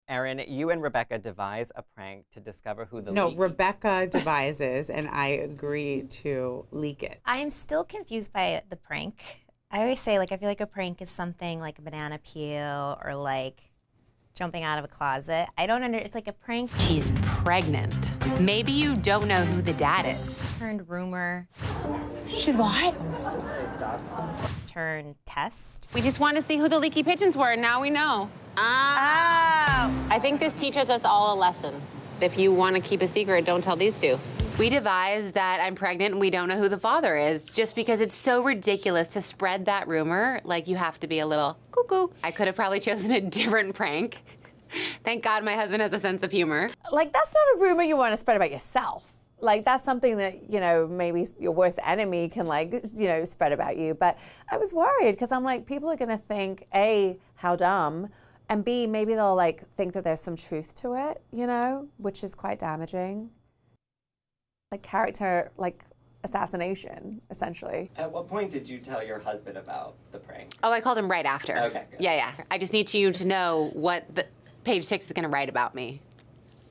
Erin, you and Rebecca devise a prank to discover who the No, leaky... Rebecca devises, and I agree to leak it. I'm still confused by the prank. I always say, like, I feel like a prank is something like a banana peel or like jumping out of a closet. I don't it's like a prank. She's pregnant. Maybe you don't know who the dad is. Turned rumor. She's what? Turned test. We just want to see who the leaky pigeons were, and now we know. I think this teaches us all a lesson. If you want to keep a secret, don't tell these two. We devised that I'm pregnant and we don't know who the father is, just because it's so ridiculous to spread that rumor. Like, you have to be a little cuckoo. I could have probably chosen a different prank. Thank God my husband has a sense of humor. Like, that's not a rumor you want to spread about yourself. Like, that's something that, you know, maybe your worst enemy can, like, you know, spread about you. But I was worried because I'm like, people are going to think, A, how dumb, and B, maybe they'll, like, think that there's some truth to it, you know, which is quite damaging. Like, character, like, assassination, essentially. At what point did you tell your husband about the prank? Oh, I called him right after. Okay, good. Yeah. I just need you to know what the Page 6 is going to write about me.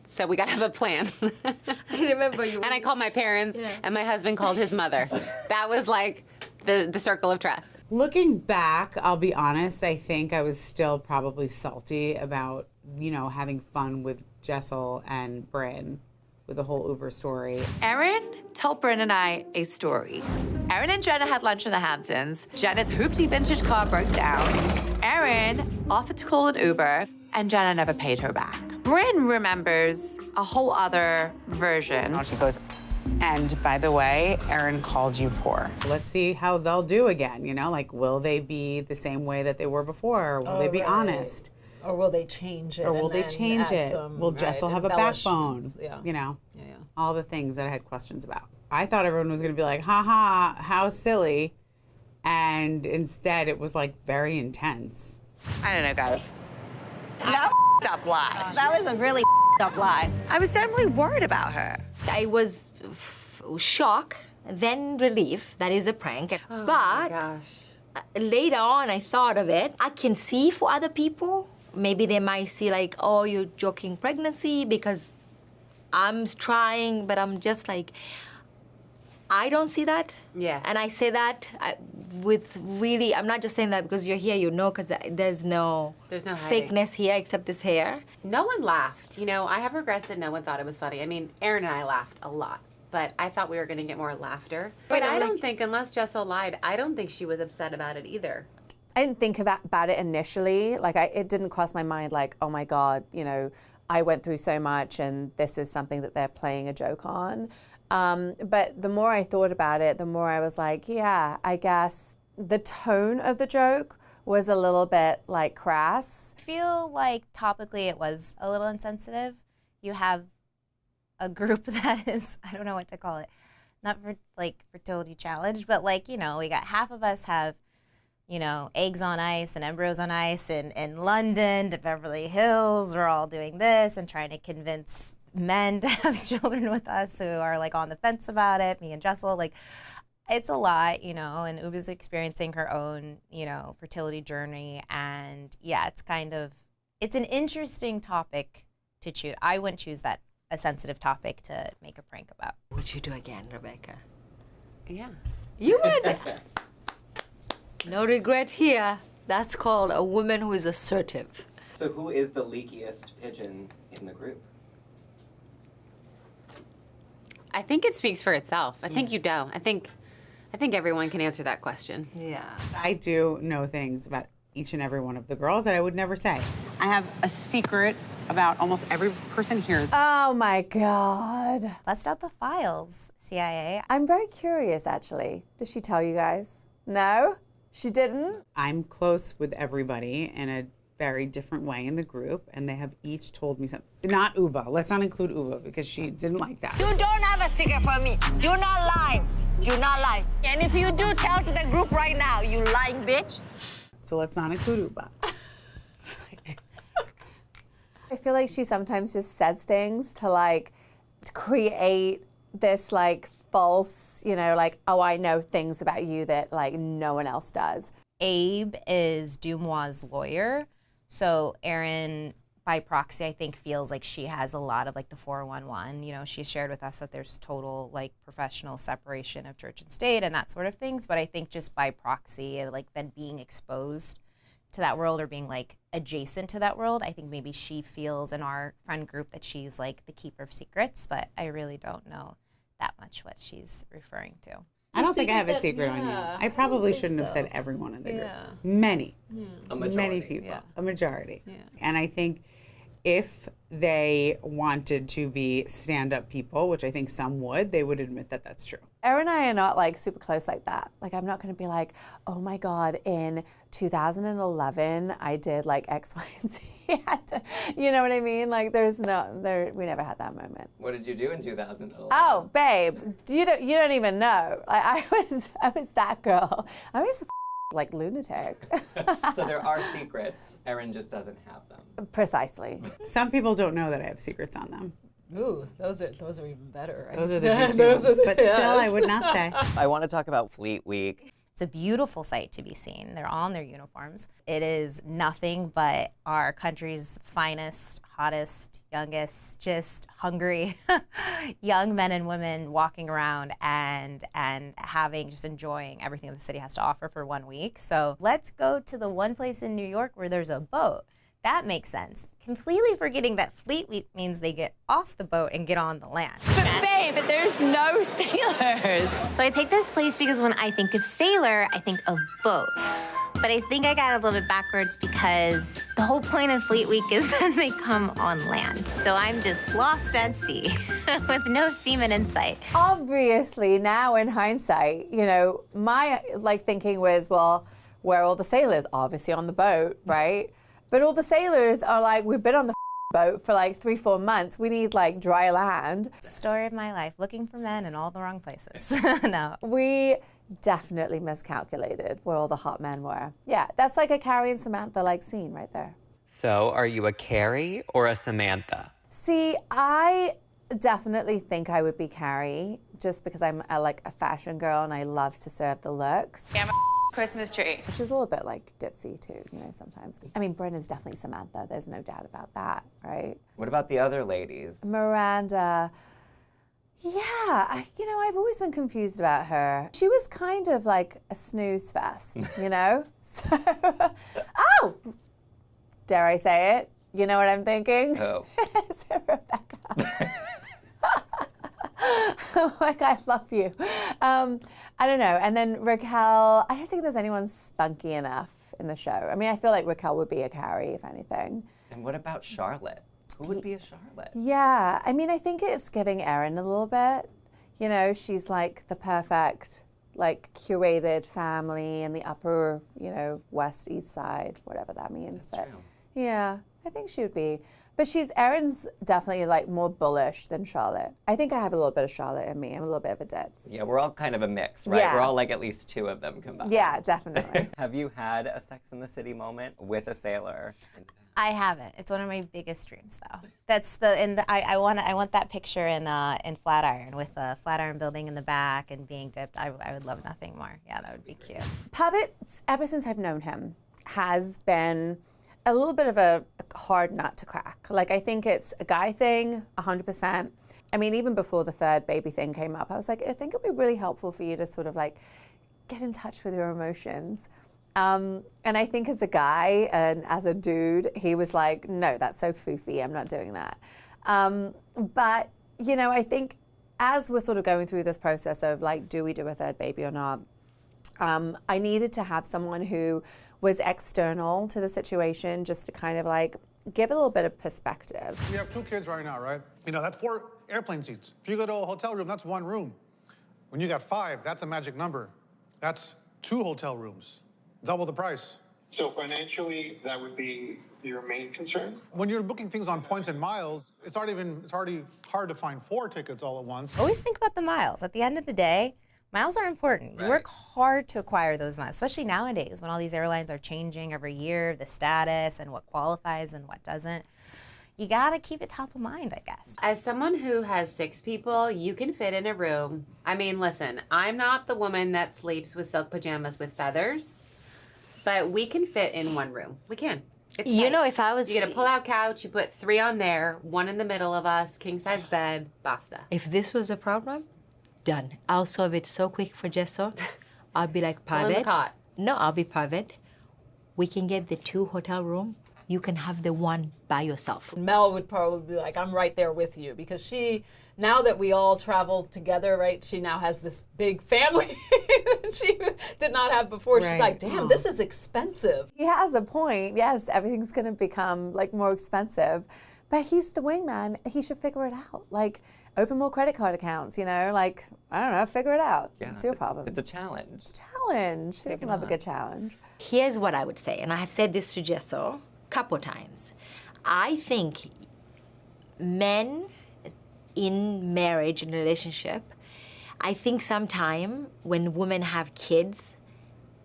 So we got to have a plan. I remember you. And I called my parents, and my husband called his mother. That was like the circle of trust. Looking back, I'll be honest, I think I was still probably salty about, you know, having fun with Jessel and Brynn with the whole Uber story. Erin told Brynn and I a story. Erin and Jenna had lunch in the Hamptons. Jenna's hoopty vintage car broke down. Erin offered to call an Uber, and Jenna never paid her back. Brynn remembers a whole other version. She goes, and by the way, Erin called you poor. Let's see how they'll do again, you know? Like, will they be the same way that they were before? Or will they be honest? Or will they change it? Or will they change it? Will Jessel have a backbone? Yeah. You know, Yeah. all the things that I had questions about. I thought everyone was going to be like, ha ha, how silly. And instead, it was like very intense. I don't know, guys. That up lie. That was a really up lie. I was generally worried about her. I was shocked, then relief. That is a prank. Oh but my gosh. later on, I thought of it. I can see for other people. Maybe they might see like, oh, you're joking pregnancy because I'm trying, but I'm just like, I don't see that. Yeah. And I say that with really, I'm not just saying that because you're here, you know, because there's no hiding. fakeness here except this hair. No one laughed. You know, I have regrets that no one thought it was funny. I mean, Erin and I laughed a lot, but I thought we were going to get more laughter. But I don't think, unless Jessel lied, I don't think she was upset about it either. I didn't think about it initially. Like, it didn't cross my mind like, oh my God, you know, I went through so much and this is something that they're playing a joke on. But the more I thought about it, the more I was like, yeah, I guess the tone of the joke was a little bit like crass. I feel like topically it was a little insensitive. You have a group that is, I don't know what to call it, not for like fertility challenge, but like, you know, we got half of us have, you know, eggs on ice and embryos on ice in London to Beverly Hills. We're all doing this and trying to convince men to have children with us who are like on the fence about it, me and Jessel, like it's a lot, you know, and Ubah's experiencing her own, you know, fertility journey. And yeah, it's kind of, it's an interesting topic to choose. I wouldn't choose that, a sensitive topic to make a prank about. Would you do again, Rebecca? Yeah. You would. No regret here. That's called a woman who is assertive. So who is the leakiest pigeon in the group? I think it speaks for itself. I think you know. I think everyone can answer that question. Yeah. I do know things about each and every one of the girls that I would never say. I have a secret about almost every person here. Oh my God. Bust out the files, CIA. I'm very curious, actually. Did she tell you guys? No? She didn't? I'm close with everybody in a very different way in the group, and they have each told me something. Not Ubah. Let's not include Ubah because she didn't like that. You don't have a secret from me. Do not lie. Do not lie. And if you do, tell to the group right now, you lying bitch. So let's not include Ubah. I feel like she sometimes just says things to like create this like false, you know, like, oh, I know things about you that like no one else does. Abe is Dumois' lawyer. So Erin by proxy, I think feels like she has a lot of like the 411. You know, she shared with us that there's total like professional separation of church and state and that sort of things. But I think just by proxy, like then being exposed to that world or being like adjacent to that world, I think maybe she feels in our friend group that she's like the keeper of secrets. But I really don't know that much what she's referring to. I don't think I have a secret on you. I probably shouldn't have said everyone in the group. Many. A majority. Many people. A majority. And I think if they wanted to be stand-up people, which I think some would, they would admit that that's true. Erin and I are not like super close like that. Like I'm not going to be like, oh my God, in 2011 I did like X, Y, and Z. You know what I mean? Like we never had that moment. What did you do in 2011? Oh, babe, you don't even know. Like I was that girl. I was like lunatic. So there are secrets. Erin just doesn't have them. Precisely. Some people don't know that I have secrets on them. Ooh, those are even better, right? Those are the juicy ones. But still, I would not say. I want to talk about Fleet Week. It's a beautiful sight to be seen. They're all in their uniforms. It is nothing but our country's finest, hottest, youngest, just hungry young men and women walking around and just enjoying everything that the city has to offer for 1 week. So let's go to the one place in New York where there's a boat. That makes sense. Completely forgetting that Fleet Week means they get off the boat and get on the land. But there's no sailors. So I picked this place because when I think of sailor, I think of boat. But I think I got it a little bit backwards because the whole point of Fleet Week is that they come on land. So I'm just lost at sea with no seaman in sight. Obviously, now in hindsight, you know, my thinking was, well, where are all the sailors? Obviously on the boat, right? But all the sailors are like, we've been on the boat for like 3-4 months. We need like dry land. Story of my life, looking for men in all the wrong places. No. We definitely miscalculated where all the hot men were. Yeah, that's like a Carrie and Samantha like scene right there. So are you a Carrie or a Samantha? See, I definitely think I would be Carrie just because I'm a fashion girl and I love to serve the looks. I'm a Christmas tree. Which is a little bit like ditzy too, you know, sometimes. I mean, Brynn is definitely Samantha. There's no doubt about that, right? What about the other ladies? Miranda. Yeah, I've always been confused about her. She was kind of like a snooze fest, you know? So, oh! Dare I say it? You know what I'm thinking? Oh. Is it Rebecca? Like, I love you. I don't know. And then Racquel, I don't think there's anyone spunky enough in the show. I mean, I feel like Racquel would be a Carrie, if anything. And what about Charlotte? Who would be a Charlotte? Yeah, I mean, I think it's giving Erin a little bit. You know, she's like the perfect, like, curated family in the upper, west, east side, whatever that means. That's true. Yeah, I think she would be. But Erin's definitely like more bullish than Charlotte. I think I have a little bit of Charlotte in me. I'm a little bit of a ditz. Yeah, we're all kind of a mix, right? Yeah. We're all like at least 2 of them combined. Yeah, definitely. Have you had a Sex and the City moment with a sailor? I haven't. It's one of my biggest dreams, though. That's I want that picture in Flatiron with the Flatiron building in the back and being dipped. I would love nothing more. Yeah, that would be cute. Pavitt, ever since I've known him, has been a little bit of a hard nut to crack. Like, I think it's a guy thing, 100%. I mean, even before the third baby thing came up, I was like, I think it'd be really helpful for you to sort of like get in touch with your emotions. And I think as a guy and as a dude, he was like, no, that's so foofy, I'm not doing that. But, I think as we're sort of going through this process of like, do we do a third baby or not? I needed to have someone who was external to the situation just to kind of like give a little bit of perspective. You have 2 kids right now, right? That's 4 airplane seats. If you go to a hotel room, that's 1 room. When you got 5, that's a magic number. That's 2 hotel rooms, double the price. So financially, that would be your main concern? When you're booking things on points and miles, it's already hard to find 4 tickets all at once. Always think about the miles. At the end of the day, miles are important. You work hard to acquire those miles, especially nowadays when all these airlines are changing every year, the status and what qualifies and what doesn't. You gotta keep it top of mind, I guess. As someone who has 6 people, you can fit in a room. I mean, listen, I'm not the woman that sleeps with silk pajamas with feathers, but we can fit in 1 room. We can. You know, if I was... You get a pull-out couch, you put 3 on there, 1 in the middle of us, king-size bed, basta. If this was a problem, done. I'll solve it so quick for Jessel. I'll be like, Pull in the private. cot. No, I'll be private. We can get the 2 hotel room. You can have the 1 by yourself. Mel would probably be like, I'm right there with you, because she, now that we all travel together, right, she now has this big family that she did not have before. She's like, damn, this is expensive. He has a point. Yes, everything's going to become like more expensive, but he's the wingman. He should figure it out. Like, open more credit card accounts, you know, like, I don't know, figure it out. Yeah, it's your problem. It's a challenge. It's a challenge. Who doesn't love a good challenge? Here's what I would say, and I have said this to Jessel a couple times. I think men in marriage and relationship, I think sometime when women have kids,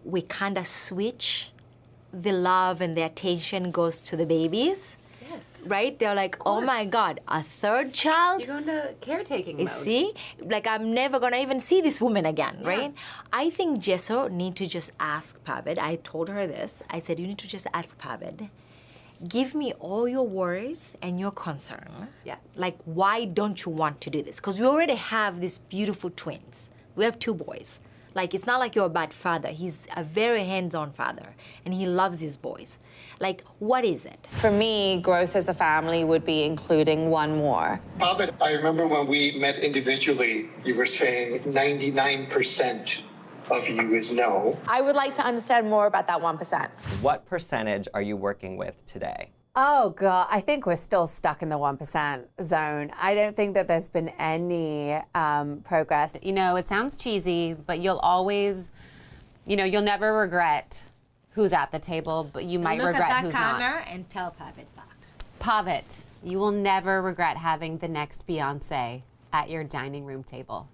we kind of switch. The love and the attention goes to the babies. Yes. Right? They're like, oh my God, a 3rd child? You go into caretaking mode. See? Like, I'm never going to even see this woman again, right? I think Jessel need to just ask Pavid. I told her this. I said, you need to just ask Pavid. Give me all your worries and your concern. Yeah. Like, why don't you want to do this? Because we already have these beautiful twins. We have 2 boys. Like, it's not like you're a bad father. He's a very hands-on father, and he loves his boys. Like, what is it? For me, growth as a family would be including 1 more. Abed, I remember when we met individually, you were saying 99% of you is no. I would like to understand more about that 1%. What percentage are you working with today? Oh, God, I think we're still stuck in the 1% zone. I don't think that there's been any progress. You know, it sounds cheesy, but you'll always, you know, you'll never regret who's at the table, but you might regret who's not. Look at that camera and tell Pavid that. Pavid, you will never regret having the next Beyonce at your dining room table.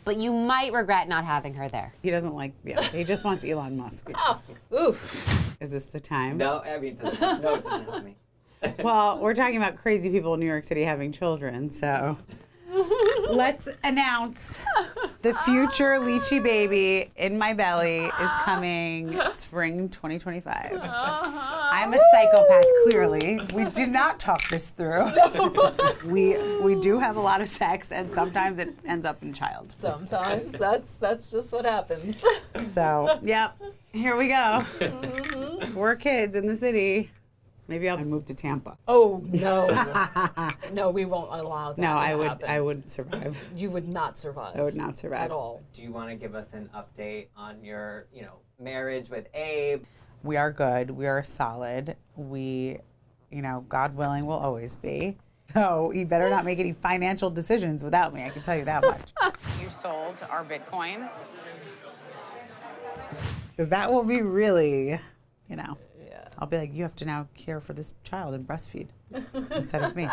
But you might regret not having her there. He doesn't like Beyonce. He just wants Elon Musk. Oh, oof. Is this the time? No, I mean, no, it doesn't help me. Well, we're talking about crazy people in New York City having children, so let's announce the future Lichy baby in my belly is coming spring 2025. I'm a psychopath, clearly. We did not talk this through. We do have a lot of sex, and sometimes it ends up in a child. Sometimes that's just what happens. So, yep, here we go. We're kids in the city. Maybe I'll move to Tampa. Oh, no. No, we won't allow that. No, happen. I would survive. You would not survive. I would not survive at all. Do you want to give us an update on your, marriage with Abe? We are good. We are solid. We, God willing, will always be. So he better not make any financial decisions without me. I can tell you that much. You sold our Bitcoin. Because that will be really, I'll be like, you have to now care for this child and breastfeed instead of me.